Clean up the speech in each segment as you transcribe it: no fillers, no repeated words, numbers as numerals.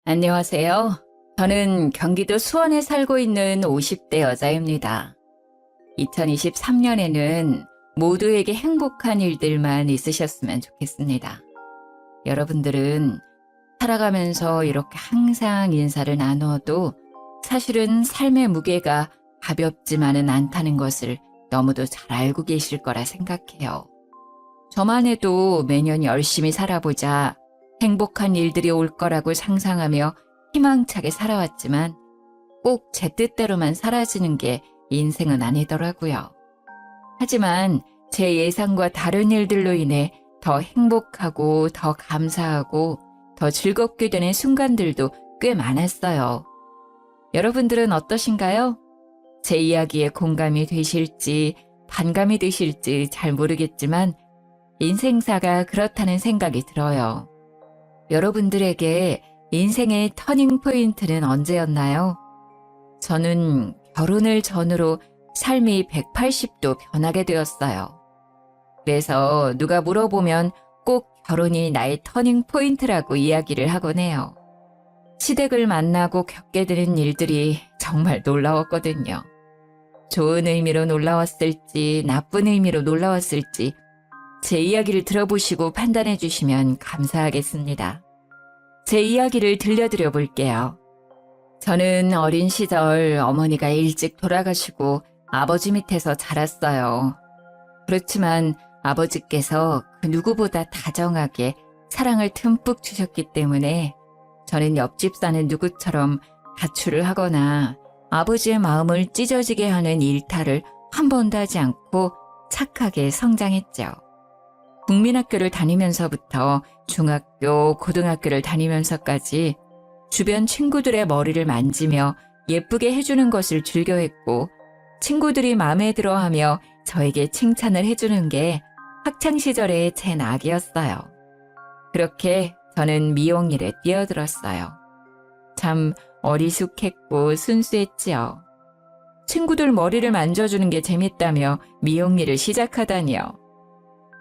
안녕하세요. 저는 경기도 수원에 살고 있는 50대 여자입니다. 2023년에는 모두에게 행복한 일들만 있으셨으면 좋겠습니다. 여러분들은 살아가면서 이렇게 항상 인사를 나누어도 사실은 삶의 무게가 가볍지만은 않다는 것을 너무도 잘 알고 계실 거라 생각해요. 저만 해도 매년 열심히 살아보자 행복한 일들이 올 거라고 상상하며 희망차게 살아왔지만 꼭 제 뜻대로만 사라지는 게 인생은 아니더라고요. 하지만 제 예상과 다른 일들로 인해 더 행복하고 더 감사하고 더 즐겁게 되는 순간들도 꽤 많았어요. 여러분들은 어떠신가요? 제 이야기에 공감이 되실지 반감이 되실지 잘 모르겠지만 인생사가 그렇다는 생각이 들어요. 여러분들에게 인생의 터닝 포인트는 언제였나요? 저는 결혼을 전후로 삶이 180도 변하게 되었어요. 그래서 누가 물어보면 꼭 결혼이 나의 터닝 포인트라고 이야기를 하곤 해요. 시댁을 만나고 겪게 되는 일들이 정말 놀라웠거든요. 좋은 의미로 놀라웠을지 나쁜 의미로 놀라웠을지 제 이야기를 들어보시고 판단해 주시면 감사하겠습니다. 제 이야기를 들려드려 볼게요. 저는 어린 시절 어머니가 일찍 돌아가시고 아버지 밑에서 자랐어요. 그렇지만 아버지께서 그 누구보다 다정하게 사랑을 듬뿍 주셨기 때문에 저는 옆집 사는 누구처럼 가출을 하거나 아버지의 마음을 찢어지게 하는 일탈을 한 번도 하지 않고 착하게 성장했죠. 국민학교를 다니면서부터 중학교, 고등학교를 다니면서까지 주변 친구들의 머리를 만지며 예쁘게 해주는 것을 즐겨했고 친구들이 마음에 들어하며 저에게 칭찬을 해주는 게 학창시절의 제 낙이었어요. 그렇게 저는 미용 일에 뛰어들었어요. 참 어리숙했고 순수했지요. 친구들 머리를 만져주는 게 재밌다며 미용 일을 시작하다니요.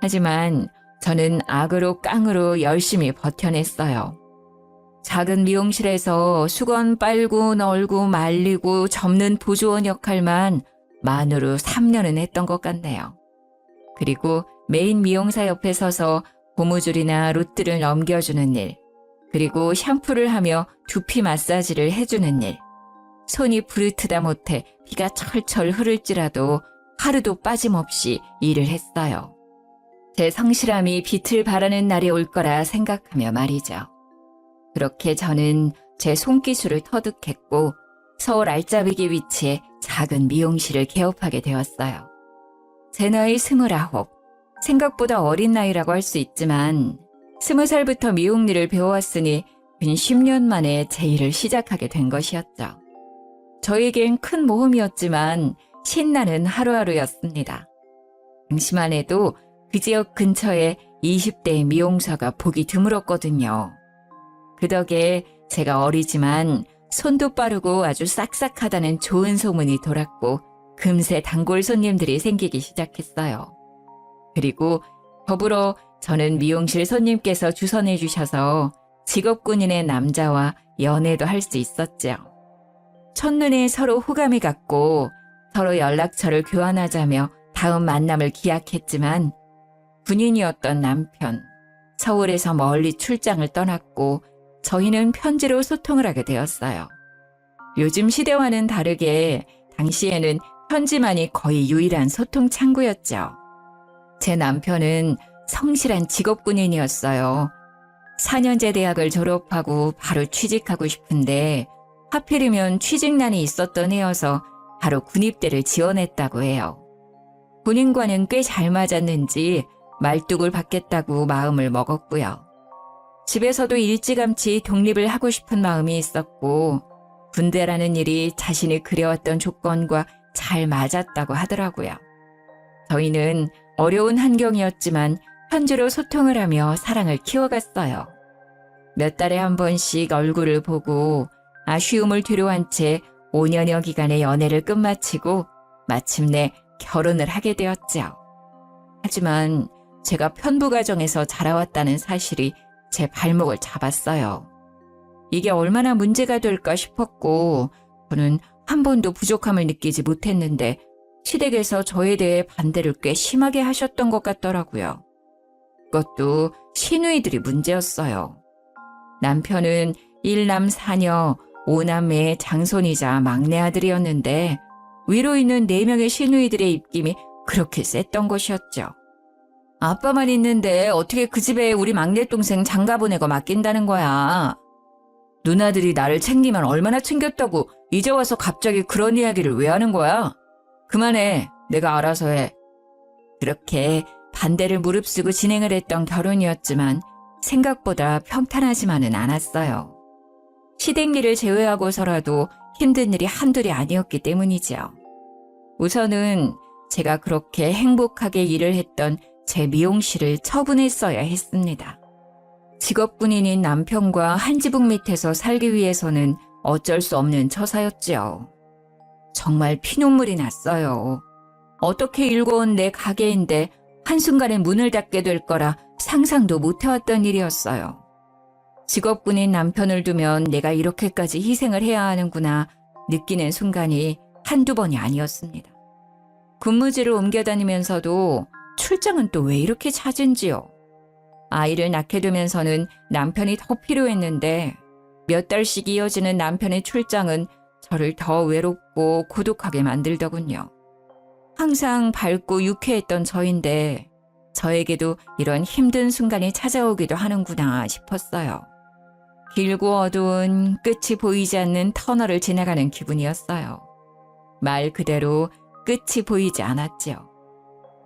하지만 저는 악으로 깡으로 열심히 버텨냈어요. 작은 미용실에서 수건 빨고 널고 말리고 접는 보조원 역할만 만으로 3년은 했던 것 같네요. 그리고 메인 미용사 옆에 서서 고무줄이나 로트를 넘겨주는 일, 그리고 샴푸를 하며 두피 마사지를 해주는 일. 손이 부르트다 못해 피가 철철 흐를지라도 하루도 빠짐없이 일을 했어요. 제 성실함이 빛을 발하는 날이 올 거라 생각하며 말이죠. 그렇게 저는 제 손기술을 터득했고 서울 알짜배기 위치에 작은 미용실을 개업하게 되었어요. 제 나이 29, 생각보다 어린 나이라고 할 수 있지만 20살부터 미용 일을 배워왔으니 근 10년 만에 제 일을 시작하게 된 것이었죠. 저에겐 큰 모험이었지만 신나는 하루하루였습니다. 당시만 해도 그 지역 근처에 20대의 미용사가 보기 드물었거든요. 그 덕에 제가 어리지만 손도 빠르고 아주 싹싹하다는 좋은 소문이 돌았고 금세 단골 손님들이 생기기 시작했어요. 그리고 더불어 저는 미용실 손님께서 주선해 주셔서 직업군인의 남자와 연애도 할 수 있었죠. 첫눈에 서로 호감이 갔고 서로 연락처를 교환하자며 다음 만남을 기약했지만 군인이었던 남편, 서울에서 멀리 출장을 떠났고 저희는 편지로 소통을 하게 되었어요. 요즘 시대와는 다르게 당시에는 편지만이 거의 유일한 소통 창구였죠. 제 남편은 성실한 직업군인이었어요. 4년제 대학을 졸업하고 바로 취직하고 싶은데 하필이면 취직난이 있었던 해여서 바로 군입대를 지원했다고 해요. 본인과는 꽤 잘 맞았는지 말뚝을 받겠다고 마음을 먹었고요. 집에서도 일찌감치 독립을 하고 싶은 마음이 있었고 군대라는 일이 자신이 그려왔던 조건과 잘 맞았다고 하더라고요. 저희는 어려운 환경이었지만 편지로 소통을 하며 사랑을 키워갔어요. 몇 달에 한 번씩 얼굴을 보고 아쉬움을 뒤로한 채 5년여 기간의 연애를 끝마치고 마침내 결혼을 하게 되었죠. 하지만 제가 편부 가정에서 자라왔다는 사실이 제 발목을 잡았어요. 이게 얼마나 문제가 될까 싶었고 저는 한 번도 부족함을 느끼지 못했는데 시댁에서 저에 대해 반대를 꽤 심하게 하셨던 것 같더라고요. 그것도 시누이들이 문제였어요. 남편은 1남 4녀 5남매의 장손이자 막내 아들이었는데 위로 있는 4명의 시누이들의 입김이 그렇게 셌던 것이었죠. 아빠만 있는데 어떻게 그 집에 우리 막내 동생 장가 보내고 맡긴다는 거야. 누나들이 나를 챙기면 얼마나 챙겼다고 이제 와서 갑자기 그런 이야기를 왜 하는 거야? 그만해. 내가 알아서 해. 그렇게 반대를 무릅쓰고 진행을 했던 결혼이었지만 생각보다 평탄하지만은 않았어요. 시댁 일을 제외하고서라도 힘든 일이 한둘이 아니었기 때문이죠. 우선은 제가 그렇게 행복하게 일을 했던 제 미용실을 처분했어야 했습니다. 직업군인인 남편과 한 지붕 밑에서 살기 위해서는 어쩔 수 없는 처사였지요. 정말 피눈물이 났어요. 어떻게 일궈온 내 가게인데 한순간에 문을 닫게 될 거라 상상도 못해왔던 일이었어요. 직업군인 남편을 두면 내가 이렇게까지 희생을 해야 하는구나 느끼는 순간이 한두 번이 아니었습니다. 근무지를 옮겨 다니면서도 출장은 또 왜 이렇게 잦은지요. 아이를 낳게 되면서는 남편이 더 필요했는데 몇 달씩 이어지는 남편의 출장은 저를 더 외롭고 고독하게 만들더군요. 항상 밝고 유쾌했던 저인데 저에게도 이런 힘든 순간이 찾아오기도 하는구나 싶었어요. 길고 어두운 끝이 보이지 않는 터널을 지나가는 기분이었어요. 말 그대로 끝이 보이지 않았죠.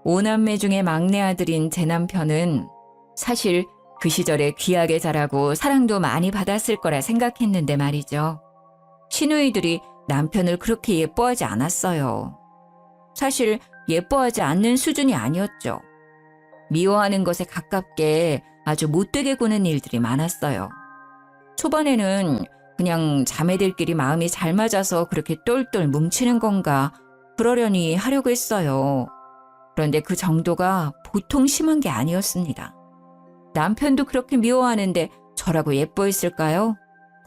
5남매 중에 막내 아들인 제 남편은 사실 그 시절에 귀하게 자라고 사랑도 많이 받았을 거라 생각했는데 말이죠. 시누이들이 남편을 그렇게 예뻐하지 않았어요. 사실 예뻐하지 않는 수준이 아니었죠. 미워하는 것에 가깝게 아주 못되게 구는 일들이 많았어요. 초반에는 그냥 자매들끼리 마음이 잘 맞아서 그렇게 똘똘 뭉치는 건가 그러려니 하려고 했어요. 그런데 그 정도가 보통 심한 게 아니었습니다. 남편도 그렇게 미워하는데 저라고 예뻐했을까요?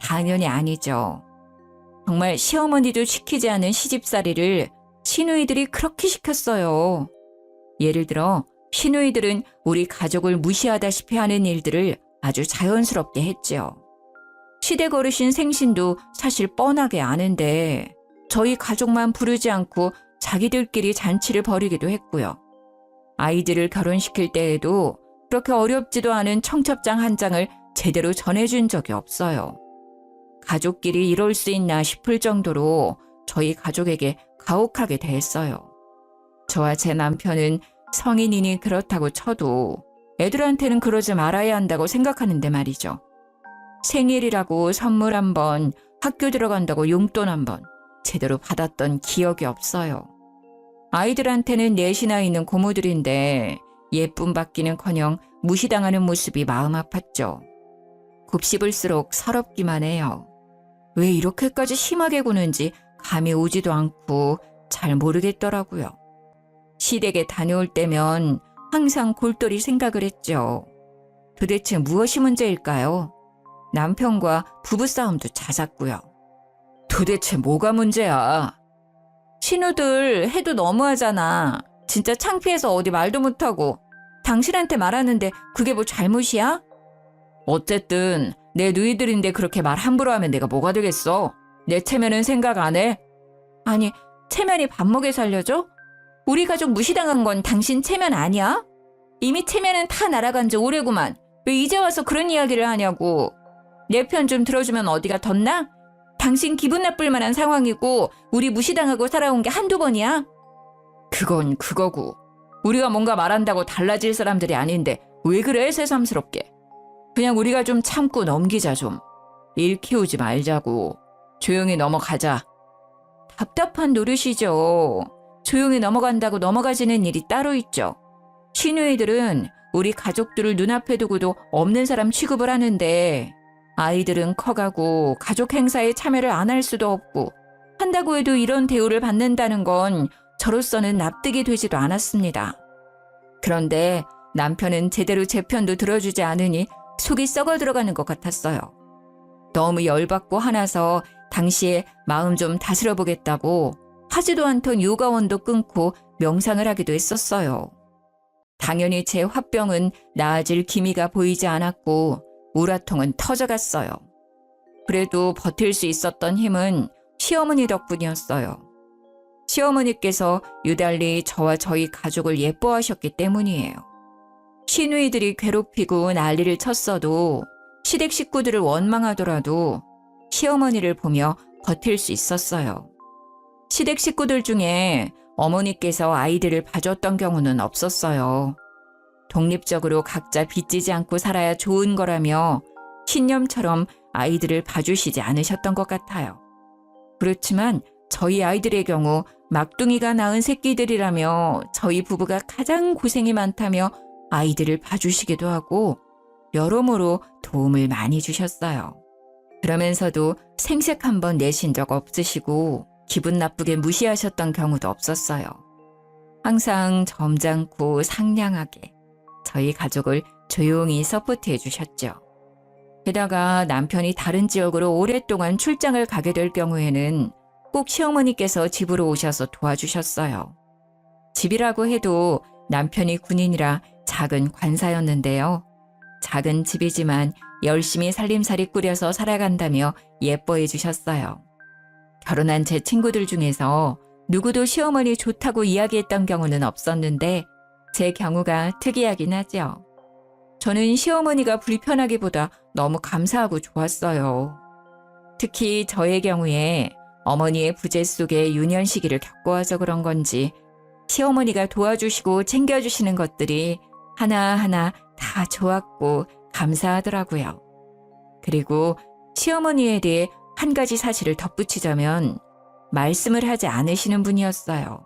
당연히 아니죠. 정말 시어머니도 시키지 않은 시집살이를 시누이들이 그렇게 시켰어요. 예를 들어 시누이들은 우리 가족을 무시하다시피 하는 일들을 아주 자연스럽게 했죠. 시댁 어르신 생신도 사실 뻔하게 아는데 저희 가족만 부르지 않고 자기들끼리 잔치를 벌이기도 했고요. 아이들을 결혼시킬 때에도 그렇게 어렵지도 않은 청첩장 한 장을 제대로 전해준 적이 없어요. 가족끼리 이럴 수 있나 싶을 정도로 저희 가족에게 가혹하게 대했어요. 저와 제 남편은 성인이니 그렇다고 쳐도 애들한테는 그러지 말아야 한다고 생각하는데 말이죠. 생일이라고 선물 한 번, 학교 들어간다고 용돈 한 번 제대로 받았던 기억이 없어요. 아이들한테는 넷이나 있는 고모들인데 예쁨 받기는커녕 무시당하는 모습이 마음 아팠죠. 곱씹을수록 서럽기만 해요. 왜 이렇게까지 심하게 구는지 감이 오지도 않고 잘 모르겠더라고요. 시댁에 다녀올 때면 항상 골똘히 생각을 했죠. 도대체 무엇이 문제일까요? 남편과 부부싸움도 잦았고요. 도대체 뭐가 문제야? 신우들 해도 너무하잖아. 진짜 창피해서 어디 말도 못하고. 당신한테 말하는데 그게 뭐 잘못이야? 어쨌든 내 누이들인데 그렇게 말 함부로 하면 내가 뭐가 되겠어? 내 체면은 생각 안 해? 아니, 체면이 밥 먹여 살려줘? 우리 가족 무시당한 건 당신 체면 아니야? 이미 체면은 다 날아간 지 오래구만. 왜 이제 와서 그런 이야기를 하냐고. 내 편 좀 들어주면 어디가 덧나? 당신 기분 나쁠 만한 상황이고 우리 무시당하고 살아온 게 한두 번이야? 그건 그거고. 우리가 뭔가 말한다고 달라질 사람들이 아닌데 왜 그래 새삼스럽게. 그냥 우리가 좀 참고 넘기자 좀. 일 키우지 말자고. 조용히 넘어가자. 답답한 노릇이죠. 조용히 넘어간다고 넘어가지는 일이 따로 있죠. 시누이들은 우리 가족들을 눈앞에 두고도 없는 사람 취급을 하는데 아이들은 커가고 가족 행사에 참여를 안 할 수도 없고 한다고 해도 이런 대우를 받는다는 건 저로서는 납득이 되지도 않았습니다. 그런데 남편은 제대로 제 편도 들어주지 않으니 속이 썩어 들어가는 것 같았어요. 너무 열받고 화나서 당시에 마음 좀 다스려 보겠다고 하지도 않던 요가원도 끊고 명상을 하기도 했었어요. 당연히 제 화병은 나아질 기미가 보이지 않았고 우라통은 터져갔어요. 그래도 버틸 수 있었던 힘은 시어머니 덕분이었어요. 시어머니께서 유달리 저와 저희 가족을 예뻐하셨기 때문이에요. 시누이들이 괴롭히고 난리를 쳤어도 시댁 식구들을 원망하더라도 시어머니를 보며 버틸 수 있었어요. 시댁 식구들 중에 어머니께서 아이들을 봐줬던 경우는 없었어요. 독립적으로 각자 빚지지 않고 살아야 좋은 거라며 신념처럼 아이들을 봐주시지 않으셨던 것 같아요. 그렇지만 저희 아이들의 경우 막둥이가 낳은 새끼들이라며 저희 부부가 가장 고생이 많다며 아이들을 봐주시기도 하고 여러모로 도움을 많이 주셨어요. 그러면서도 생색 한 번 내신 적 없으시고 기분 나쁘게 무시하셨던 경우도 없었어요. 항상 점잖고 상냥하게 저희 가족을 조용히 서포트해 주셨죠. 게다가 남편이 다른 지역으로 오랫동안 출장을 가게 될 경우에는 꼭 시어머니께서 집으로 오셔서 도와주셨어요. 집이라고 해도 남편이 군인이라 작은 관사였는데요. 작은 집이지만 열심히 살림살이 꾸려서 살아간다며 예뻐해 주셨어요. 결혼한 제 친구들 중에서 누구도 시어머니 좋다고 이야기했던 경우는 없었는데 제 경우가 특이하긴 하죠. 저는 시어머니가 불편하기보다 너무 감사하고 좋았어요. 특히 저의 경우에 어머니의 부재 속에 유년 시기를 겪어와서 그런 건지 시어머니가 도와주시고 챙겨주시는 것들이 하나하나 다 좋았고 감사하더라고요. 그리고 시어머니에 대해 한 가지 사실을 덧붙이자면 말씀을 하지 않으시는 분이었어요.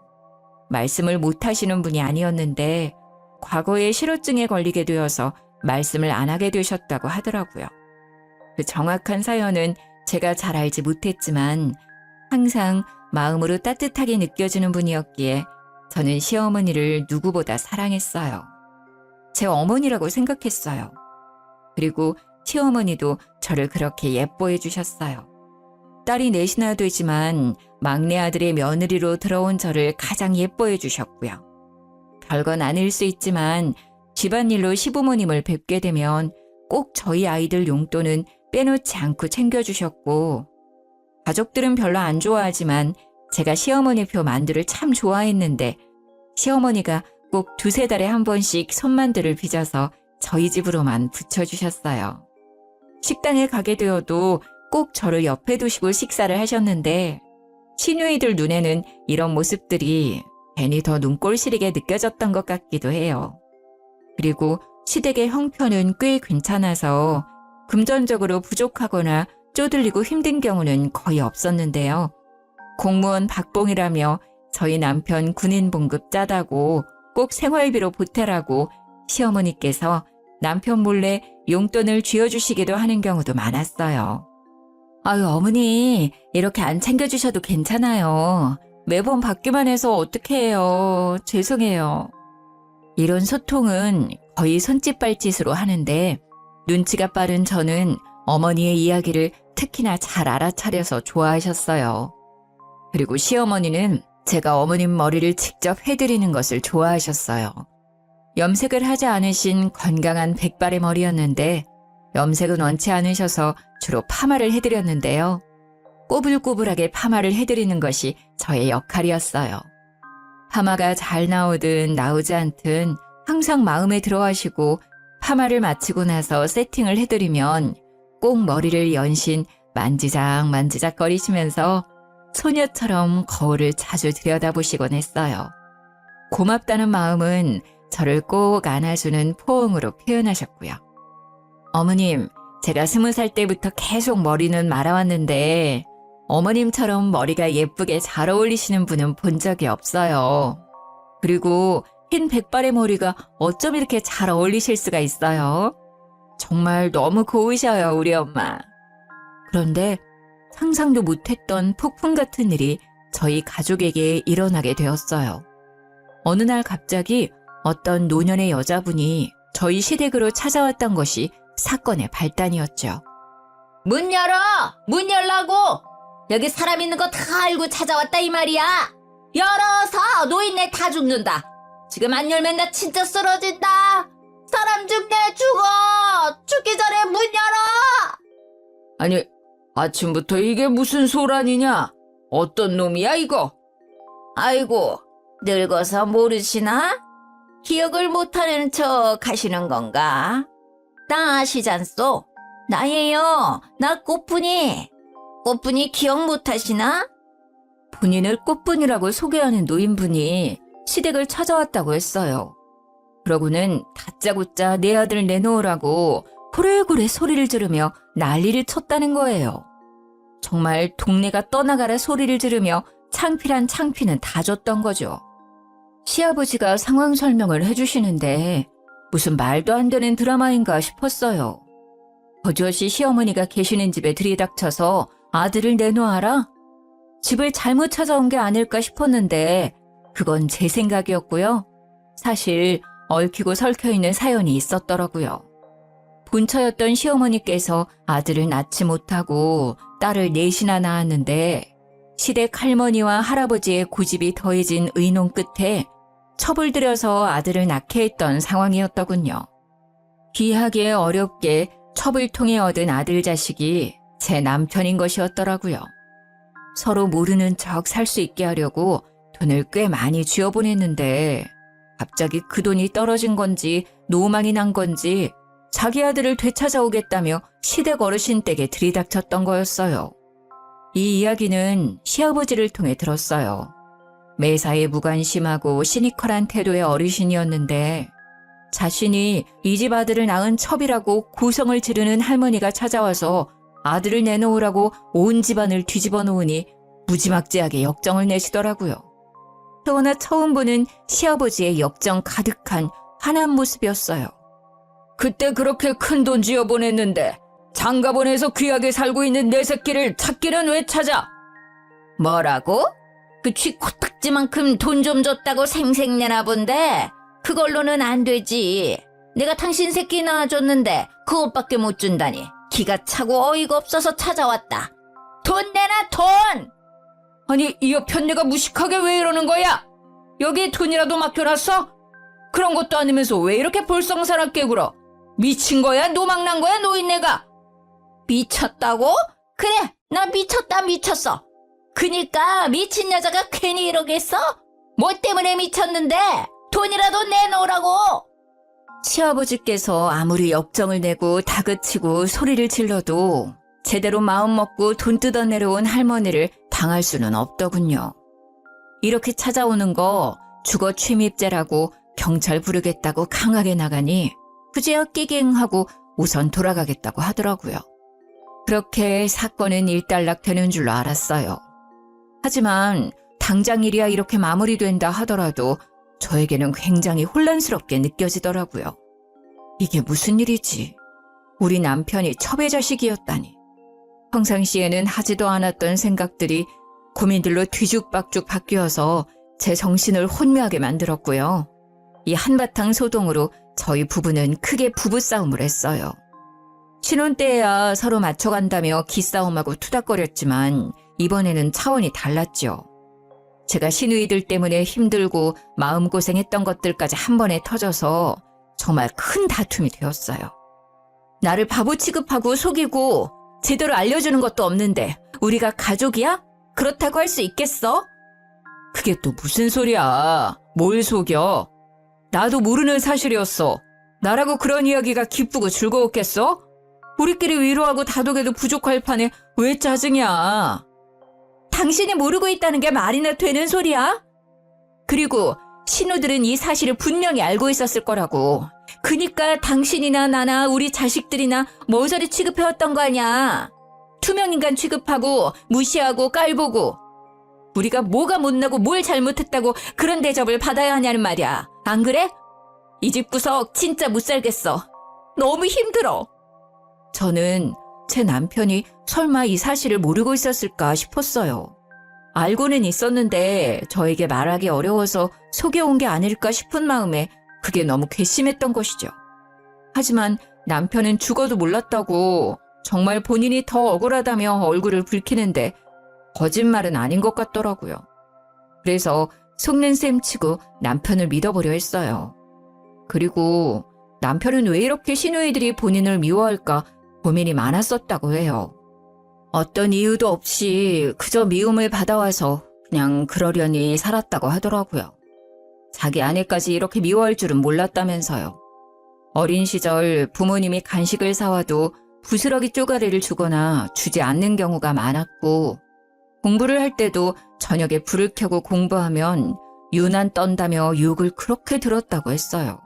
말씀을 못 하시는 분이 아니었는데 과거에 실어증에 걸리게 되어서 말씀을 안 하게 되셨다고 하더라고요. 그 정확한 사연은 제가 잘 알지 못했지만 항상 마음으로 따뜻하게 느껴지는 분이었기에 저는 시어머니를 누구보다 사랑했어요. 제 어머니라고 생각했어요. 그리고 시어머니도 저를 그렇게 예뻐해 주셨어요. 딸이 넷이나 되지만 막내 아들의 며느리로 들어온 저를 가장 예뻐해 주셨고요. 별건 아닐 수 있지만 집안일로 시부모님을 뵙게 되면 꼭 저희 아이들 용돈은 빼놓지 않고 챙겨주셨고 가족들은 별로 안 좋아하지만 제가 시어머니 표 만두를 참 좋아했는데 시어머니가 꼭 두세 달에 한 번씩 손만두를 빚어서 저희 집으로만 붙여주셨어요. 식당에 가게 되어도 꼭 저를 옆에 두시고 식사를 하셨는데 시누이들 눈에는 이런 모습들이 괜히 더 눈꼴 시리게 느껴졌던 것 같기도 해요. 그리고 시댁의 형편은 꽤 괜찮아서 금전적으로 부족하거나 쪼들리고 힘든 경우는 거의 없었는데요. 공무원 박봉이라며 저희 남편 군인 봉급 짜다고 꼭 생활비로 보태라고 시어머니께서 남편 몰래 용돈을 쥐어주시기도 하는 경우도 많았어요. 아유, 어머니, 이렇게 안 챙겨주셔도 괜찮아요. 매번 받기만 해서 어떻게 해요. 죄송해요. 이런 소통은 거의 손짓발짓으로 하는데 눈치가 빠른 저는 어머니의 이야기를 특히나 잘 알아차려서 좋아하셨어요. 그리고 시어머니는 제가 어머님 머리를 직접 해드리는 것을 좋아하셨어요. 염색을 하지 않으신 건강한 백발의 머리였는데 염색은 원치 않으셔서 주로 파마를 해드렸는데요. 꼬불꼬불하게 파마를 해드리는 것이 저의 역할이었어요. 파마가 잘 나오든 나오지 않든 항상 마음에 들어하시고 파마를 마치고 나서 세팅을 해드리면 꼭 머리를 연신 만지작 거리시면서 소녀처럼 거울을 자주 들여다보시곤 했어요. 고맙다는 마음은 저를 꼭 안아주는 포옹으로 표현하셨고요. 어머님, 제가 20살 때부터 계속 머리는 말아왔는데 어머님처럼 머리가 예쁘게 잘 어울리시는 분은 본 적이 없어요. 그리고 흰 백발의 머리가 어쩜 이렇게 잘 어울리실 수가 있어요? 정말 너무 고우셔요, 우리 엄마. 그런데 상상도 못했던 폭풍 같은 일이 저희 가족에게 일어나게 되었어요. 어느 날 갑자기 어떤 노년의 여자분이 저희 시댁으로 찾아왔던 것이 사건의 발단이었죠. 문 열어! 문 열라고! 여기 사람 있는 거 다 알고 찾아왔다 이 말이야. 열어서 노인네 다 죽는다. 지금 안 열면 나 진짜 쓰러진다. 사람 죽네 죽어. 죽기 전에 문 열어. 아니, 아침부터 이게 무슨 소란이냐? 어떤 놈이야, 이거? 아이고, 늙어서 모르시나? 기억을 못하는 척 하시는 건가? 나 아시잖소? 나예요. 나 꽃분이. 꽃분이 기억 못하시나? 본인을 꽃분이라고 소개하는 노인분이 시댁을 찾아왔다고 했어요. 그러고는 다짜고짜 내 아들 내놓으라고 고래고래 소리를 지르며 난리를 쳤다는 거예요. 정말 동네가 떠나가라 소리를 지르며 창피란 창피는 다 줬던 거죠. 시아버지가 상황 설명을 해주시는데 무슨 말도 안 되는 드라마인가 싶었어요. 버젓이 시어머니가 계시는 집에 들이닥쳐서 아들을 내놓아라? 집을 잘못 찾아온 게 아닐까 싶었는데 그건 제 생각이었고요. 사실 얽히고 설켜있는 사연이 있었더라고요. 본처였던 시어머니께서 아들을 낳지 못하고 딸을 넷이나 낳았는데 시댁 할머니와 할아버지의 고집이 더해진 의논 끝에 첩을 들여서 아들을 낳게 했던 상황이었더군요. 귀하게 어렵게 첩을 통해 얻은 아들 자식이 제 남편인 것이었더라고요. 서로 모르는 척 살 수 있게 하려고 돈을 꽤 많이 쥐어보냈는데 갑자기 그 돈이 떨어진 건지 노망이 난 건지 자기 아들을 되찾아오겠다며 시댁 어르신 댁에 들이닥쳤던 거였어요. 이 이야기는 시아버지를 통해 들었어요. 매사에 무관심하고 시니컬한 태도의 어르신이었는데 자신이 이 집 아들을 낳은 첩이라고 고성을 지르는 할머니가 찾아와서 아들을 내놓으라고 온 집안을 뒤집어 놓으니 무지막지하게 역정을 내시더라고요. 태어나 처음 보는 시아버지의 역정 가득한 화난 모습이었어요. 그때 그렇게 큰 돈 쥐어 보냈는데 장가보내서 귀하게 살고 있는 내 새끼를 찾기는 왜 찾아? 뭐라고? 그 쥐 코딱지만큼 돈 좀 줬다고 생색내나 본데 그걸로는 안 되지. 내가 당신 새끼 낳아줬는데 그것밖에 못 준다니 기가 차고 어이가 없어서 찾아왔다. 돈 내놔 돈! 아니 이 편네가 무식하게 왜 이러는 거야? 여기에 돈이라도 맡겨놨어? 그런 것도 아니면서 왜 이렇게 볼썽사납게 굴어? 미친 거야? 노망난 거야 노인네가? 미쳤다고? 그래 나 미쳤다 미쳤어. 그니까 미친 여자가 괜히 이러겠어? 뭐 때문에 미쳤는데 돈이라도 내놓으라고. 시아버지께서 아무리 역정을 내고 다그치고 소리를 질러도 제대로 마음먹고 돈 뜯어 내려온 할머니를 당할 수는 없더군요. 이렇게 찾아오는 거 주거 침입죄라고 경찰 부르겠다고 강하게 나가니 그제야 끼갱하고 우선 돌아가겠다고 하더라고요. 그렇게 사건은 일단락되는 줄로 알았어요. 하지만 당장 일이야 이렇게 마무리된다 하더라도 저에게는 굉장히 혼란스럽게 느껴지더라고요. 이게 무슨 일이지? 우리 남편이 첩의 자식이었다니. 평상시에는 하지도 않았던 생각들이 고민들로 뒤죽박죽 바뀌어서 제 정신을 혼미하게 만들었고요. 이 한바탕 소동으로 저희 부부는 크게 부부싸움을 했어요. 신혼 때야 서로 맞춰간다며 기싸움하고 투닥거렸지만 이번에는 차원이 달랐죠. 제가 시누이들 때문에 힘들고 마음고생했던 것들까지 한 번에 터져서 정말 큰 다툼이 되었어요. 나를 바보 취급하고 속이고 제대로 알려주는 것도 없는데 우리가 가족이야? 그렇다고 할 수 있겠어? 그게 또 무슨 소리야. 뭘 속여? 나도 모르는 사실이었어. 나라고 그런 이야기가 기쁘고 즐거웠겠어? 우리끼리 위로하고 다독여도 부족할 판에 왜 짜증이야? 당신이 모르고 있다는 게 말이나 되는 소리야? 그리고 신우들은 이 사실을 분명히 알고 있었을 거라고. 그니까 당신이나 나나 우리 자식들이나 모서리 취급해왔던 거 아니야. 투명인간 취급하고 무시하고 깔보고. 우리가 뭐가 못나고 뭘 잘못했다고 그런 대접을 받아야 하냐는 말이야. 안 그래? 이 집 구석 진짜 못 살겠어. 너무 힘들어. 저는 제 남편이 설마 이 사실을 모르고 있었을까 싶었어요. 알고는 있었는데 저에게 말하기 어려워서 속여온 게 아닐까 싶은 마음에 그게 너무 괘씸했던 것이죠. 하지만 남편은 죽어도 몰랐다고 정말 본인이 더 억울하다며 얼굴을 붉히는데 거짓말은 아닌 것 같더라고요. 그래서 속는 셈 치고 남편을 믿어보려 했어요. 그리고 남편은 왜 이렇게 시누이들이 본인을 미워할까 고민이 많았었다고 해요. 어떤 이유도 없이 그저 미움을 받아와서 그냥 그러려니 살았다고 하더라고요. 자기 아내까지 이렇게 미워할 줄은 몰랐다면서요. 어린 시절 부모님이 간식을 사와도 부스러기 쪼가리를 주거나 주지 않는 경우가 많았고, 공부를 할 때도 저녁에 불을 켜고 공부하면 유난 떤다며 욕을 그렇게 들었다고 했어요.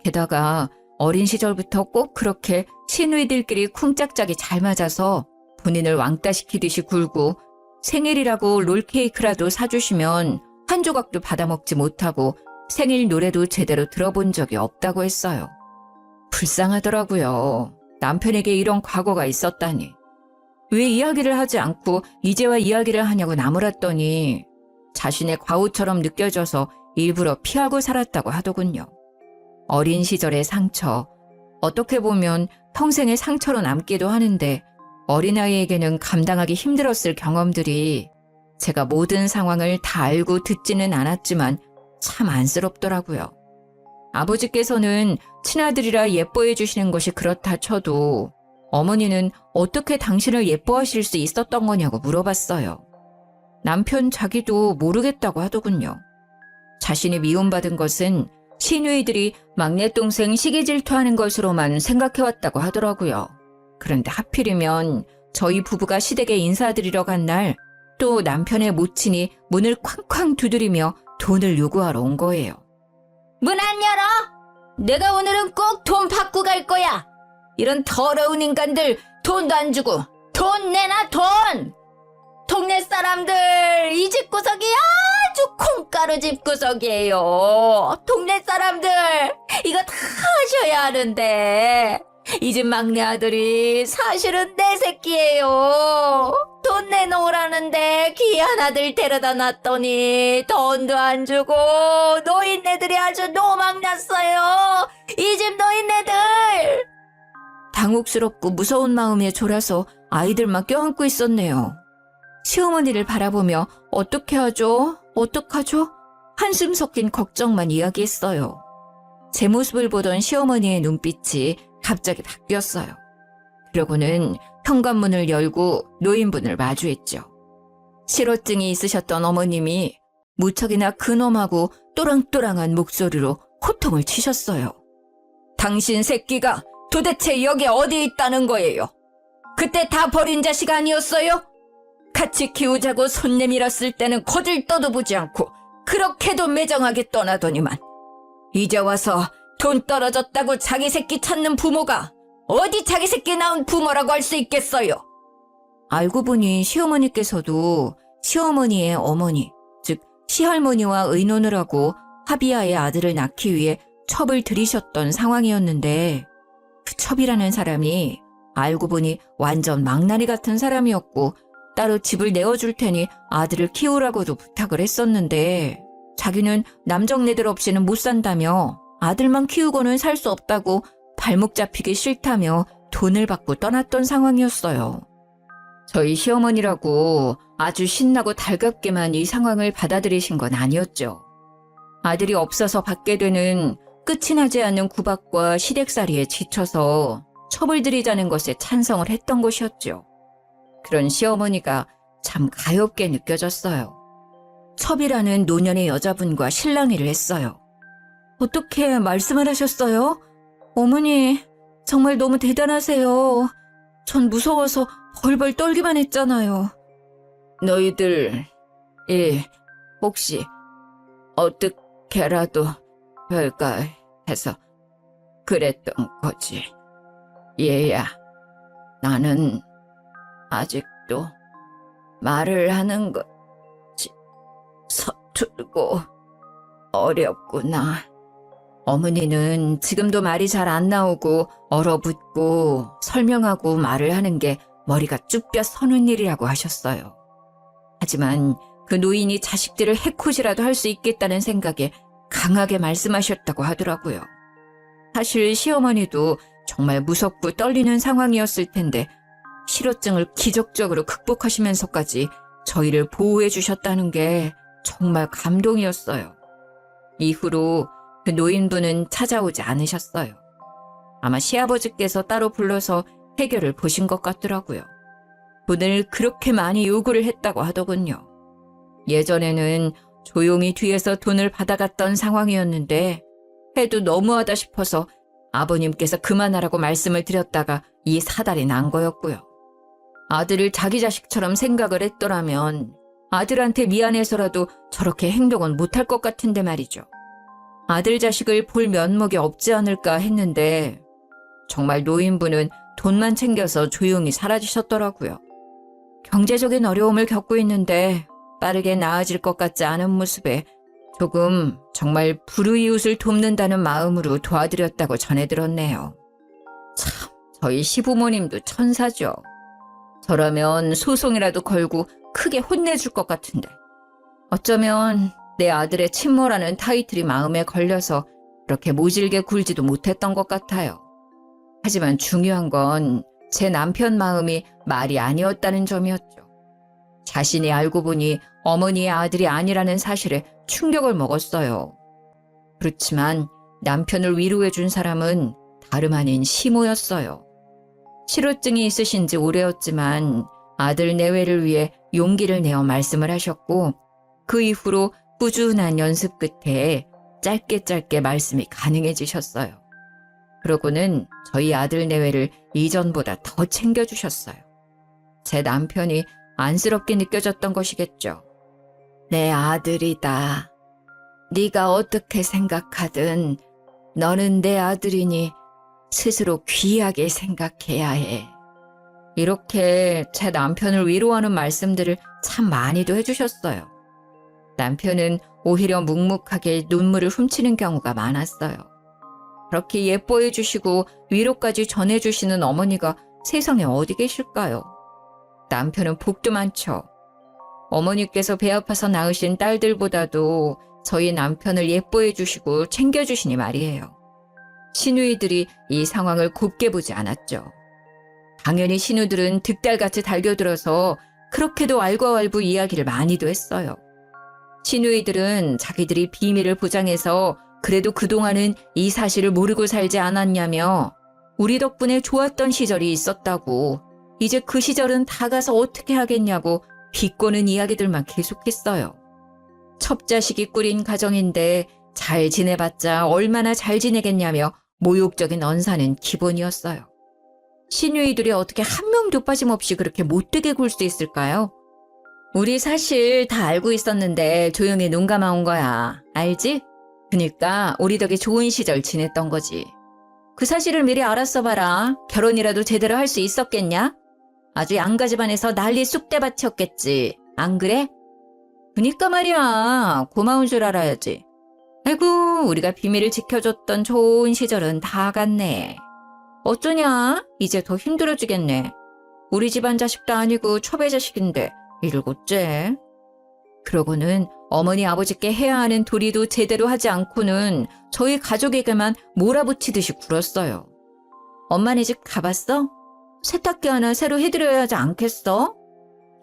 게다가 어린 시절부터 꼭 그렇게 시누이들끼리 쿵짝짝이 잘 맞아서 본인을 왕따시키듯이 굴고, 생일이라고 롤케이크라도 사주시면 한 조각도 받아먹지 못하고 생일 노래도 제대로 들어본 적이 없다고 했어요. 불쌍하더라고요. 남편에게 이런 과거가 있었다니. 왜 이야기를 하지 않고 이제와 이야기를 하냐고 나무랐더니 자신의 과오처럼 느껴져서 일부러 피하고 살았다고 하더군요. 어린 시절의 상처, 어떻게 보면 평생의 상처로 남기도 하는데 어린아이에게는 감당하기 힘들었을 경험들이 제가 모든 상황을 다 알고 듣지는 않았지만 참 안쓰럽더라고요. 아버지께서는 친아들이라 예뻐해 주시는 것이 그렇다 쳐도 어머니는 어떻게 당신을 예뻐하실 수 있었던 거냐고 물어봤어요. 남편 자기도 모르겠다고 하더군요. 자신이 미움받은 것은 시누이들이 막내 동생 시기 질투하는 것으로만 생각해왔다고 하더라고요. 그런데 하필이면 저희 부부가 시댁에 인사드리러 간 날 또 남편의 모친이 문을 쾅쾅 두드리며 돈을 요구하러 온 거예요. 문 안 열어! 내가 오늘은 꼭 돈 받고 갈 거야! 이런 더러운 인간들 돈도 안 주고 돈 내놔 돈! 동네 사람들 이 집구석이 아주 콩가루 집구석이에요. 동네 사람들 이거 다 하셔야 하는데 이 집 막내 아들이 사실은 내 새끼예요. 돈 내놓으라는데 귀한 아들 데려다 놨더니 돈도 안 주고 노인네들이 아주 노망났어요. 이 집 노인네들. 당혹스럽고 무서운 마음에 졸아서 아이들만 껴안고 있었네요. 시어머니를 바라보며 어떻게 하죠? 어떡하죠? 한숨 섞인 걱정만 이야기했어요. 제 모습을 보던 시어머니의 눈빛이 갑자기 바뀌었어요. 그러고는 현관문을 열고 노인분을 마주했죠. 실어증이 있으셨던 어머님이 무척이나 근엄하고 또랑또랑한 목소리로 호통을 치셨어요. 당신 새끼가 도대체 여기 어디 있다는 거예요? 그때 다 버린 자식 아니었어요? 같이 키우자고 손 내밀었을 때는 거들떠도 보지 않고 그렇게도 매정하게 떠나더니만 이제 와서 돈 떨어졌다고 자기 새끼 찾는 부모가 어디 자기 새끼 낳은 부모라고 할 수 있겠어요? 알고 보니 시어머니께서도 시어머니의 어머니, 즉 시할머니와 의논을 하고 합의하에 아들을 낳기 위해 첩을 들이셨던 상황이었는데 그 첩이라는 사람이 알고 보니 완전 망나니 같은 사람이었고 따로 집을 내어줄 테니 아들을 키우라고도 부탁을 했었는데 자기는 남정네들 없이는 못 산다며 아들만 키우고는 살 수 없다고 발목 잡히기 싫다며 돈을 받고 떠났던 상황이었어요. 저희 시어머니라고 아주 신나고 달갑게만 이 상황을 받아들이신 건 아니었죠. 아들이 없어서 받게 되는 끝이 나지 않는 구박과 시댁살이에 지쳐서 첩을 들이자는 것에 찬성을 했던 것이었죠. 그런 시어머니가 참 가엾게 느껴졌어요. 첩이라는 노년의 여자분과 실랑이를 했어요. 어떻게 말씀을 하셨어요? 어머니, 정말 너무 대단하세요. 전 무서워서 벌벌 떨기만 했잖아요. 너희들, 혹시 어떻게라도 별까 해서 그랬던 거지. 얘야, 나는 아직도 말을 하는 것이 서툴고 어렵구나. 어머니는 지금도 말이 잘 안 나오고 얼어붙고 설명하고 말을 하는 게 머리가 쭈뼛 서는 일이라고 하셨어요. 하지만 그 노인이 자식들을 해코지라도 할 수 있겠다는 생각에 강하게 말씀하셨다고 하더라고요. 사실 시어머니도 정말 무섭고 떨리는 상황이었을 텐데 실어증을 기적적으로 극복하시면서까지 저희를 보호해 주셨다는 게 정말 감동이었어요. 이후로 그 노인분은 찾아오지 않으셨어요. 아마 시아버지께서 따로 불러서 해결을 보신 것 같더라고요. 돈을 그렇게 많이 요구를 했다고 하더군요. 예전에는 조용히 뒤에서 돈을 받아갔던 상황이었는데 해도 너무하다 싶어서 아버님께서 그만하라고 말씀을 드렸다가 이 사달이 난 거였고요. 아들을 자기 자식처럼 생각을 했더라면 아들한테 미안해서라도 저렇게 행동은 못할 것 같은데 말이죠. 아들 자식을 볼 면목이 없지 않을까 했는데 정말 노인분은 돈만 챙겨서 조용히 사라지셨더라고요. 경제적인 어려움을 겪고 있는데 빠르게 나아질 것 같지 않은 모습에 조금 정말 불우이웃을 돕는다는 마음으로 도와드렸다고 전해 들었네요. 참, 저희 시부모님도 천사죠. 저라면 소송이라도 걸고 크게 혼내줄 것 같은데 어쩌면 내 아들의 친모라는 타이틀이 마음에 걸려서 그렇게 모질게 굴지도 못했던 것 같아요. 하지만 중요한 건 제 남편 마음이 말이 아니었다는 점이었죠. 자신이 알고 보니 어머니의 아들이 아니라는 사실에 충격을 먹었어요. 그렇지만 남편을 위로해 준 사람은 다름 아닌 시모였어요. 실어증이 있으신 지 오래였지만 아들 내외를 위해 용기를 내어 말씀을 하셨고 그 이후로 꾸준한 연습 끝에 짧게 말씀이 가능해지셨어요. 그러고는 저희 아들 내외를 이전보다 더 챙겨주셨어요. 제 남편이 안쓰럽게 느껴졌던 것이겠죠. 내 아들이다. 네가 어떻게 생각하든 너는 내 아들이니 스스로 귀하게 생각해야 해. 이렇게 제 남편을 위로하는 말씀들을 참 많이도 해주셨어요. 남편은 오히려 묵묵하게 눈물을 훔치는 경우가 많았어요. 그렇게 예뻐해 주시고 위로까지 전해주시는 어머니가 세상에 어디 계실까요? 남편은 복도 많죠. 어머니께서 배 아파서 낳으신 딸들보다도 저희 남편을 예뻐해 주시고 챙겨주시니 말이에요. 시누이들이 이 상황을 곱게 보지 않았죠. 당연히 시누들은 득달같이 달겨들어서 그렇게도 알과알부 이야기를 많이도 했어요. 시누이들은 자기들이 비밀을 보장해서 그래도 그동안은 이 사실을 모르고 살지 않았냐며 우리 덕분에 좋았던 시절이 있었다고 이제 그 시절은 다 가서 어떻게 하겠냐고 비꼬는 이야기들만 계속했어요. 첩자식이 꾸린 가정인데 잘 지내봤자 얼마나 잘 지내겠냐며 모욕적인 언사는 기본이었어요. 시누이들이 어떻게 한 명도 빠짐없이 그렇게 못되게 굴 수 있을까요? 우리 사실 다 알고 있었는데 조용히 눈 감아온 거야. 알지? 그니까 우리 덕에 좋은 시절 지냈던 거지. 그 사실을 미리 알았어 봐라. 결혼이라도 제대로 할 수 있었겠냐? 아주 양가 집안에서 난리 쑥대밭이었겠지. 안 그래? 그니까 말이야. 고마운 줄 알아야지. 아이고, 우리가 비밀을 지켜줬던 좋은 시절은 다 갔네. 어쩌냐? 이제 더 힘들어지겠네. 우리 집안 자식도 아니고 초배 자식인데 일곱째. 그러고는 어머니 아버지께 해야 하는 도리도 제대로 하지 않고는 저희 가족에게만 몰아붙이듯이 굴었어요. 엄마네 집 가봤어? 세탁기 하나 새로 해드려야 하지 않겠어?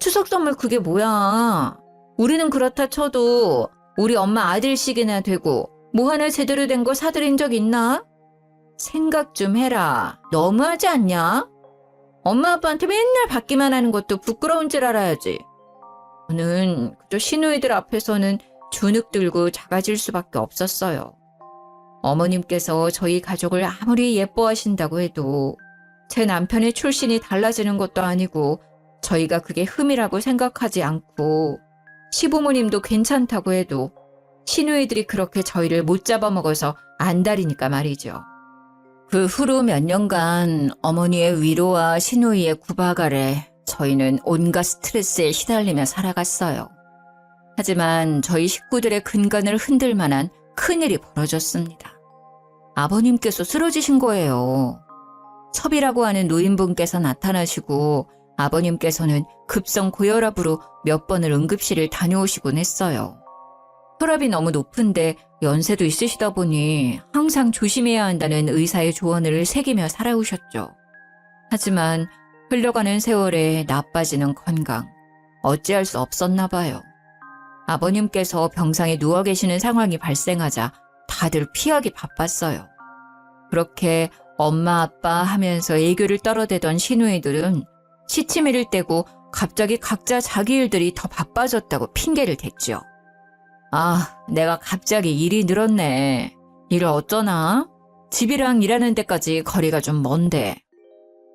추석 선물 그게 뭐야? 우리는 그렇다 쳐도 우리 엄마 아들씩이나 되고 뭐 하나 제대로 된 거 사드린 적 있나? 생각 좀 해라. 너무하지 않냐? 엄마 아빠한테 맨날 받기만 하는 것도 부끄러운 줄 알아야지. 저는 그저 시누이들 앞에서는 주눅 들고 작아질 수밖에 없었어요. 어머님께서 저희 가족을 아무리 예뻐하신다고 해도 제 남편의 출신이 달라지는 것도 아니고 저희가 그게 흠이라고 생각하지 않고 시부모님도 괜찮다고 해도 시누이들이 그렇게 저희를 못 잡아먹어서 안달이니까 말이죠. 그 후로 몇 년간 어머니의 위로와 시누이의 구박 아래 저희는 온갖 스트레스에 시달리며 살아갔어요. 하지만 저희 식구들의 근간을 흔들 만한 큰일이 벌어졌습니다. 아버님께서 쓰러지신 거예요. 첩이라고 하는 노인분께서 나타나시고 아버님께서는 급성 고혈압으로 몇 번을 응급실을 다녀오시곤 했어요. 혈압이 너무 높은데 연세도 있으시다 보니 항상 조심해야 한다는 의사의 조언을 새기며 살아오셨죠. 하지만 흘러가는 세월에 나빠지는 건강, 어찌할 수 없었나 봐요. 아버님께서 병상에 누워 계시는 상황이 발생하자 다들 피하기 바빴어요. 그렇게 엄마 아빠 하면서 애교를 떨어대던 시누이들은 시치미를 떼고 갑자기 각자 자기 일들이 더 바빠졌다고 핑계를 댔죠. 아, 내가 갑자기 일이 늘었네. 일을 어쩌나? 집이랑 일하는 데까지 거리가 좀 먼데.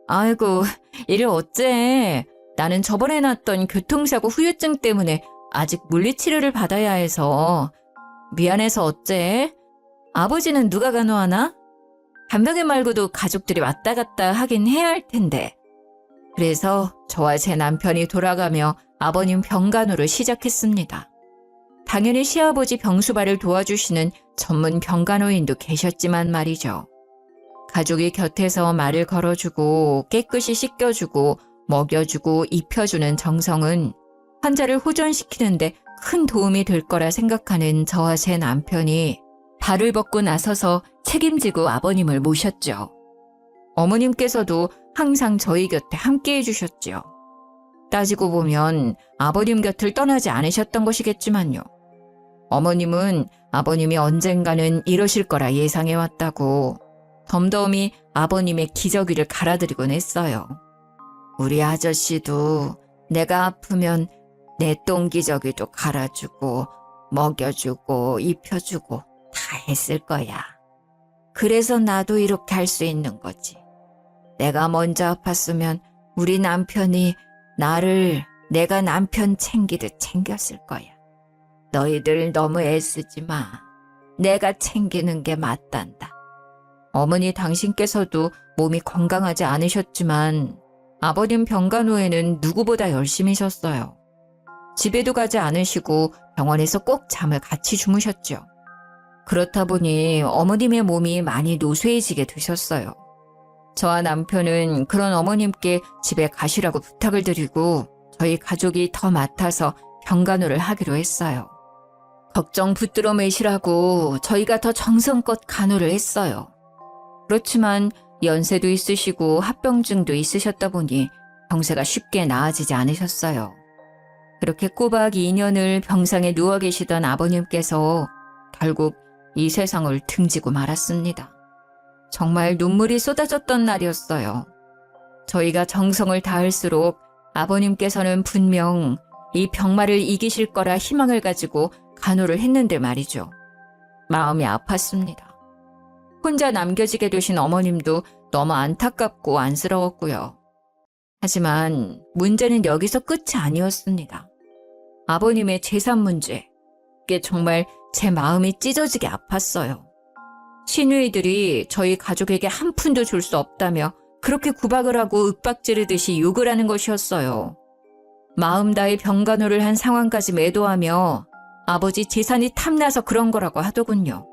아이고, 일을 어째? 나는 저번에 났던 교통사고 후유증 때문에 아직 물리치료를 받아야 해서. 미안해서 어째? 아버지는 누가 간호하나? 간병인 말고도 가족들이 왔다 갔다 하긴 해야 할 텐데. 그래서 저와 제 남편이 돌아가며 아버님 병간호를 시작했습니다. 당연히 시아버지 병수발을 도와주시는 전문 병간호인도 계셨지만 말이죠. 가족이 곁에서 말을 걸어주고 깨끗이 씻겨주고 먹여주고 입혀주는 정성은 환자를 호전시키는데 큰 도움이 될 거라 생각하는 저와 제 남편이 발을 벗고 나서서 책임지고 아버님을 모셨죠. 어머님께서도 항상 저희 곁에 함께 해주셨죠. 따지고 보면 아버님 곁을 떠나지 않으셨던 것이겠지만요. 어머님은 아버님이 언젠가는 이러실 거라 예상해왔다고 덤덤히 아버님의 기저귀를 갈아드리곤 했어요. 우리 아저씨도 내가 아프면 내 똥기저귀도 갈아주고 먹여주고 입혀주고 다 했을 거야. 그래서 나도 이렇게 할 수 있는 거지. 내가 먼저 아팠으면 우리 남편이 나를 내가 남편 챙기듯 챙겼을 거야. 너희들 너무 애쓰지 마. 내가 챙기는 게 맞단다. 어머니 당신께서도 몸이 건강하지 않으셨지만 아버님 병간호에는 누구보다 열심히셨어요. 집에도 가지 않으시고 병원에서 꼭 잠을 같이 주무셨죠. 그렇다 보니 어머님의 몸이 많이 노쇠해지게 되셨어요. 저와 남편은 그런 어머님께 집에 가시라고 부탁을 드리고 저희 가족이 더 맡아서 병간호를 하기로 했어요. 걱정 붙들어 매시라고 저희가 더 정성껏 간호를 했어요. 그렇지만 연세도 있으시고 합병증도 있으셨다 보니 병세가 쉽게 나아지지 않으셨어요. 그렇게 꼬박 2년을 병상에 누워 계시던 아버님께서 결국 이 세상을 등지고 말았습니다. 정말 눈물이 쏟아졌던 날이었어요. 저희가 정성을 다할수록 아버님께서는 분명 이 병마를 이기실 거라 희망을 가지고 간호를 했는데 말이죠. 마음이 아팠습니다. 혼자 남겨지게 되신 어머님도 너무 안타깝고 안쓰러웠고요. 하지만 문제는 여기서 끝이 아니었습니다. 아버님의 재산 문제. 그게 정말 제 마음이 찢어지게 아팠어요. 시누이들이 저희 가족에게 한 푼도 줄 수 없다며 그렇게 구박을 하고 윽박지르듯이 욕을 하는 것이었어요. 마음 다해 병간호를 한 상황까지 매도하며 아버지 재산이 탐나서 그런 거라고 하더군요.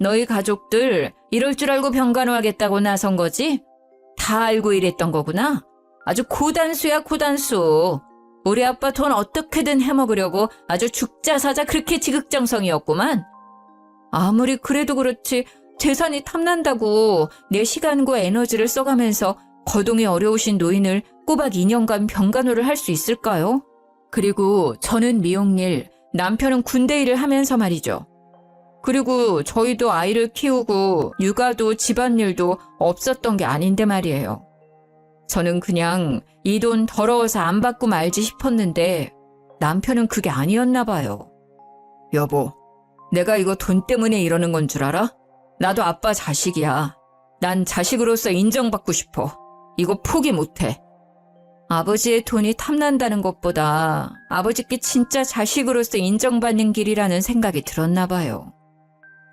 너희 가족들 이럴 줄 알고 병간호하겠다고 나선 거지? 다 알고 이랬던 거구나. 아주 고단수야 고단수. 우리 아빠 돈 어떻게든 해먹으려고 아주 죽자 사자 그렇게 지극정성이었구만. 아무리 그래도 그렇지 재산이 탐난다고 내 시간과 에너지를 써가면서 거동이 어려우신 노인을 꼬박 2년간 병간호를 할 수 있을까요? 그리고 저는 미용일, 남편은 군대 일을 하면서 말이죠. 그리고 저희도 아이를 키우고 육아도 집안일도 없었던 게 아닌데 말이에요. 저는 그냥 이 돈 더러워서 안 받고 말지 싶었는데 남편은 그게 아니었나 봐요. 여보, 내가 이거 돈 때문에 이러는 건 줄 알아? 나도 아빠 자식이야. 난 자식으로서 인정받고 싶어. 이거 포기 못해. 아버지의 돈이 탐난다는 것보다 아버지께 진짜 자식으로서 인정받는 길이라는 생각이 들었나 봐요.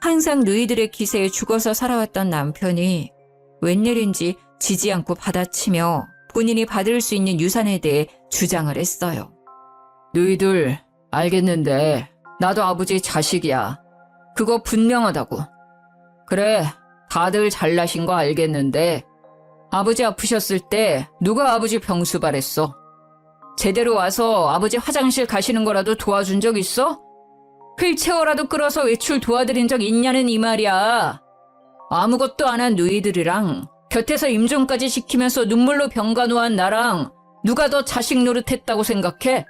항상 누이들의 기세에 죽어서 살아왔던 남편이 웬일인지 지지 않고 받아치며 본인이 받을 수 있는 유산에 대해 주장을 했어요. 누이들 알겠는데 나도 아버지 자식이야. 그거 분명하다고. 그래, 다들 잘나신 거 알겠는데 아버지 아프셨을 때 누가 아버지 병수발했어? 제대로 와서 아버지 화장실 가시는 거라도 도와준 적 있어? 휠체어라도 끌어서 외출 도와드린 적 있냐는 이 말이야. 아무것도 안 한 누이들이랑 곁에서 임종까지 시키면서 눈물로 병가 놓은 나랑 누가 더 자식 노릇했다고 생각해?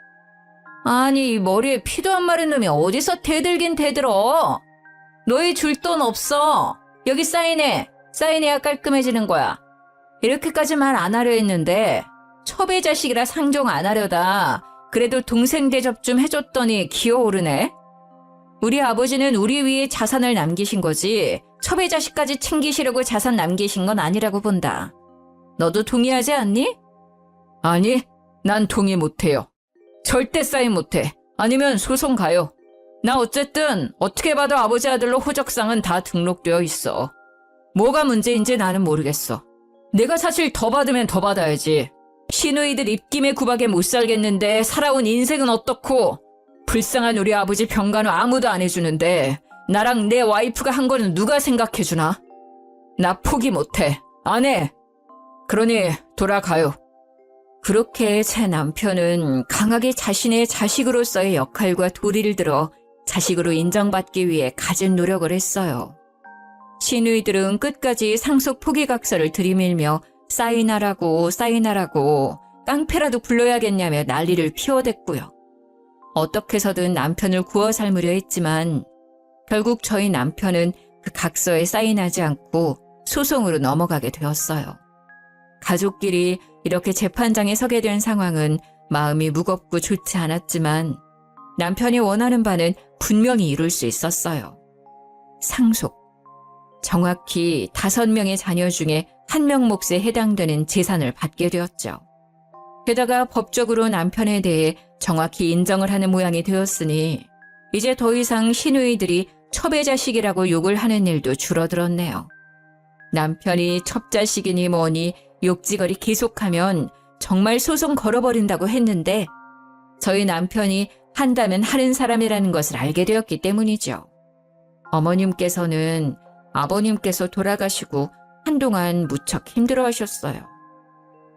아니, 이 머리에 피도 안 마른 놈이 어디서 대들긴 대들어. 너희 줄 돈 없어. 여기 사인해. 사인해야 깔끔해지는 거야. 이렇게까지 말 안 하려 했는데 첩의 자식이라 상종 안 하려다 그래도 동생 대접 좀 해줬더니 기어오르네. 우리 아버지는 우리 위에 자산을 남기신 거지 첩의 자식까지 챙기시려고 자산 남기신 건 아니라고 본다. 너도 동의하지 않니? 아니, 난 동의 못해요. 절대 사인 못해. 아니면 소송 가요. 나 어쨌든 어떻게 봐도 아버지 아들로 호적상은 다 등록되어 있어. 뭐가 문제인지 나는 모르겠어. 내가 사실 더 받으면 더 받아야지. 시누이들 입김에 구박에 못 살겠는데 살아온 인생은 어떻고. 불쌍한 우리 아버지 병간호 아무도 안 해주는데 나랑 내 와이프가 한 거는 누가 생각해주나? 나 포기 못해. 안 해. 그러니 돌아가요. 그렇게 제 남편은 강하게 자신의 자식으로서의 역할과 도리를 들어 자식으로 인정받기 위해 갖은 노력을 했어요. 시누이들은 끝까지 상속 포기각서를 들이밀며 사인하라고 깡패라도 불러야겠냐며 난리를 피워댔고요. 어떻게 해서든 남편을 구워 삶으려 했지만 결국 저희 남편은 그 각서에 사인하지 않고 소송으로 넘어가게 되었어요. 가족끼리 이렇게 재판장에 서게 된 상황은 마음이 무겁고 좋지 않았지만 남편이 원하는 바는 분명히 이룰 수 있었어요. 상속. 정확히 5명의 자녀 중에 1명 몫에 해당되는 재산을 받게 되었죠. 게다가 법적으로 남편에 대해 정확히 인정을 하는 모양이 되었으니 이제 더 이상 시누이들이 첩의 자식이라고 욕을 하는 일도 줄어들었네요. 남편이 첩자식이니 뭐니 욕지거리 계속하면 정말 소송 걸어버린다고 했는데 저희 남편이 한다면 하는 사람이라는 것을 알게 되었기 때문이죠. 어머님께서는 아버님께서 돌아가시고 한동안 무척 힘들어하셨어요.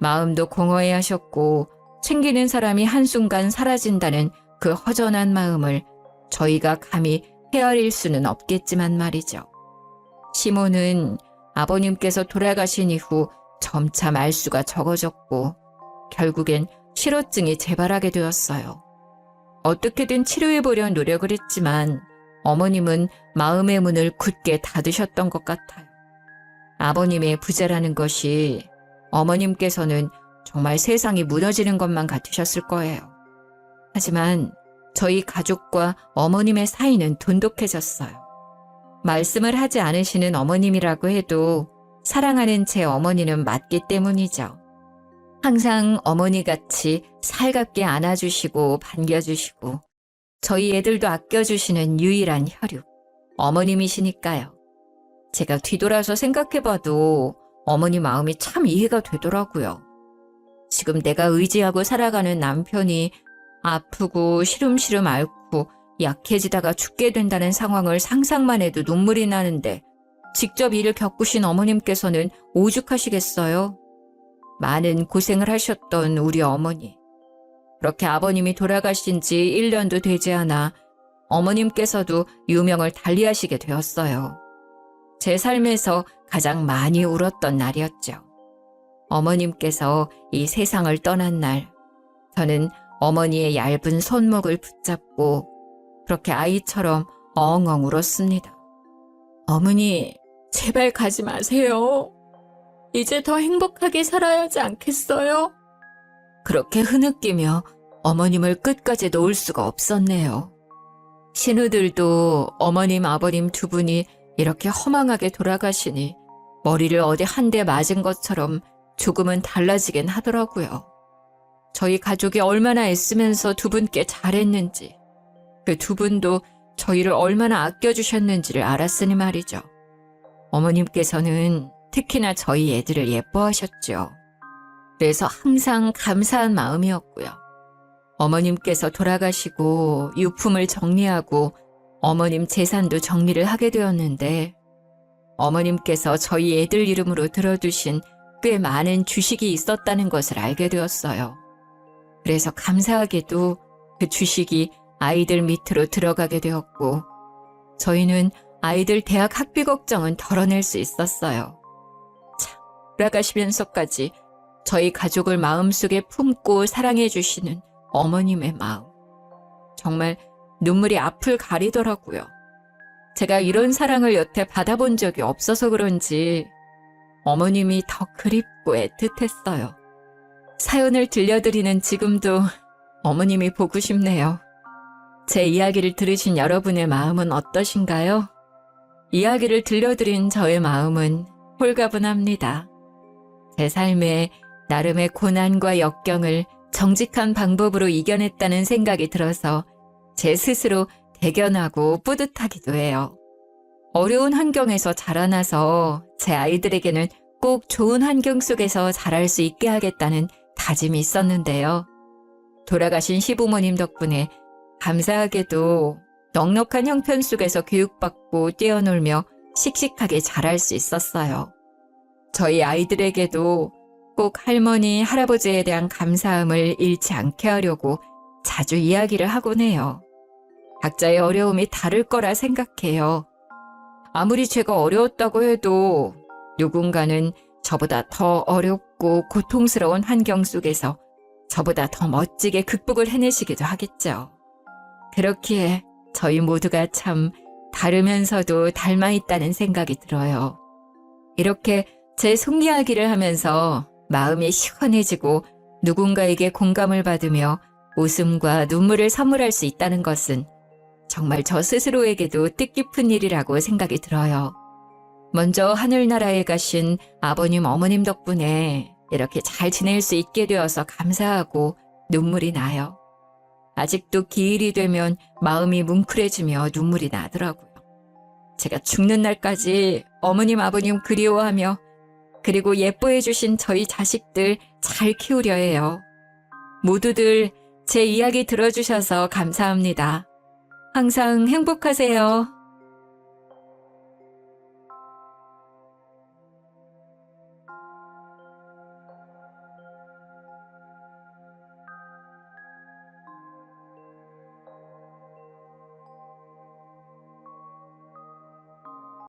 마음도 공허해하셨고 챙기는 사람이 한순간 사라진다는 그 허전한 마음을 저희가 감히 헤아릴 수는 없겠지만 말이죠. 시모는 아버님께서 돌아가신 이후 점차 말수가 적어졌고 결국엔 실어증이 재발하게 되었어요. 어떻게든 치료해보려 노력을 했지만 어머님은 마음의 문을 굳게 닫으셨던 것 같아요. 아버님의 부재라는 것이 어머님께서는 정말 세상이 무너지는 것만 같으셨을 거예요. 하지만 저희 가족과 어머님의 사이는 돈독해졌어요. 말씀을 하지 않으시는 어머님이라고 해도 사랑하는 제 어머니는 맞기 때문이죠. 항상 어머니같이 살갑게 안아주시고 반겨주시고 저희 애들도 아껴주시는 유일한 혈육, 어머님이시니까요. 제가 뒤돌아서 생각해봐도 어머니 마음이 참 이해가 되더라고요. 지금 내가 의지하고 살아가는 남편이 아프고 시름시름 앓고 약해지다가 죽게 된다는 상황을 상상만 해도 눈물이 나는데 직접 이를 겪으신 어머님께서는 오죽하시겠어요? 많은 고생을 하셨던 우리 어머니. 그렇게 아버님이 돌아가신 지 1년도 되지 않아 어머님께서도 유명을 달리하시게 되었어요. 제 삶에서 가장 많이 울었던 날이었죠. 어머님께서 이 세상을 떠난 날, 저는 어머니의 얇은 손목을 붙잡고 그렇게 아이처럼 엉엉 울었습니다. 어머니, 제발 가지 마세요. 이제 더 행복하게 살아야 하지 않겠어요? 그렇게 흐느끼며 어머님을 끝까지 놓을 수가 없었네요. 신우들도 어머님, 아버님 두 분이 이렇게 허망하게 돌아가시니 머리를 어디 한 대 맞은 것처럼 조금은 달라지긴 하더라고요. 저희 가족이 얼마나 애쓰면서 두 분께 잘했는지, 그 두 분도 저희를 얼마나 아껴주셨는지를 알았으니 말이죠. 어머님께서는 특히나 저희 애들을 예뻐하셨죠. 그래서 항상 감사한 마음이었고요. 어머님께서 돌아가시고 유품을 정리하고 어머님 재산도 정리를 하게 되었는데 어머님께서 저희 애들 이름으로 들어두신 꽤 많은 주식이 있었다는 것을 알게 되었어요. 그래서 감사하게도 그 주식이 아이들 밑으로 들어가게 되었고, 저희는 아이들 대학 학비 걱정은 덜어낼 수 있었어요. 참, 돌아가시면서까지 저희 가족을 마음속에 품고 사랑해 주시는 어머님의 마음. 정말 눈물이 앞을 가리더라고요. 제가 이런 사랑을 여태 받아본 적이 없어서 그런지 어머님이 더 그립고 애틋했어요. 사연을 들려드리는 지금도 어머님이 보고 싶네요. 제 이야기를 들으신 여러분의 마음은 어떠신가요? 이야기를 들려드린 저의 마음은 홀가분합니다. 제 삶에 나름의 고난과 역경을 정직한 방법으로 이겨냈다는 생각이 들어서 제 스스로 대견하고 뿌듯하기도 해요. 어려운 환경에서 자라나서 제 아이들에게는 꼭 좋은 환경 속에서 자랄 수 있게 하겠다는 다짐이 있었는데요. 돌아가신 시부모님 덕분에 감사하게도 넉넉한 형편 속에서 교육받고 뛰어놀며 씩씩하게 자랄 수 있었어요. 저희 아이들에게도 꼭 할머니, 할아버지에 대한 감사함을 잃지 않게 하려고 자주 이야기를 하곤 해요. 각자의 어려움이 다를 거라 생각해요. 아무리 제가 어려웠다고 해도 누군가는 저보다 더 어렵고 고통스러운 환경 속에서 저보다 더 멋지게 극복을 해내시기도 하겠죠. 그렇기에 저희 모두가 참 다르면서도 닮아있다는 생각이 들어요. 이렇게 제 속 이야기를 하면서 마음이 시원해지고 누군가에게 공감을 받으며 웃음과 눈물을 선물할 수 있다는 것은 정말 저 스스로에게도 뜻깊은 일이라고 생각이 들어요. 먼저 하늘나라에 가신 아버님, 어머님 덕분에 이렇게 잘 지낼 수 있게 되어서 감사하고 눈물이 나요. 아직도 기일이 되면 마음이 뭉클해지며 눈물이 나더라고요. 제가 죽는 날까지 어머님, 아버님 그리워하며 그리고 예뻐해 주신 저희 자식들 잘 키우려 해요. 모두들 제 이야기 들어주셔서 감사합니다. 항상 행복하세요.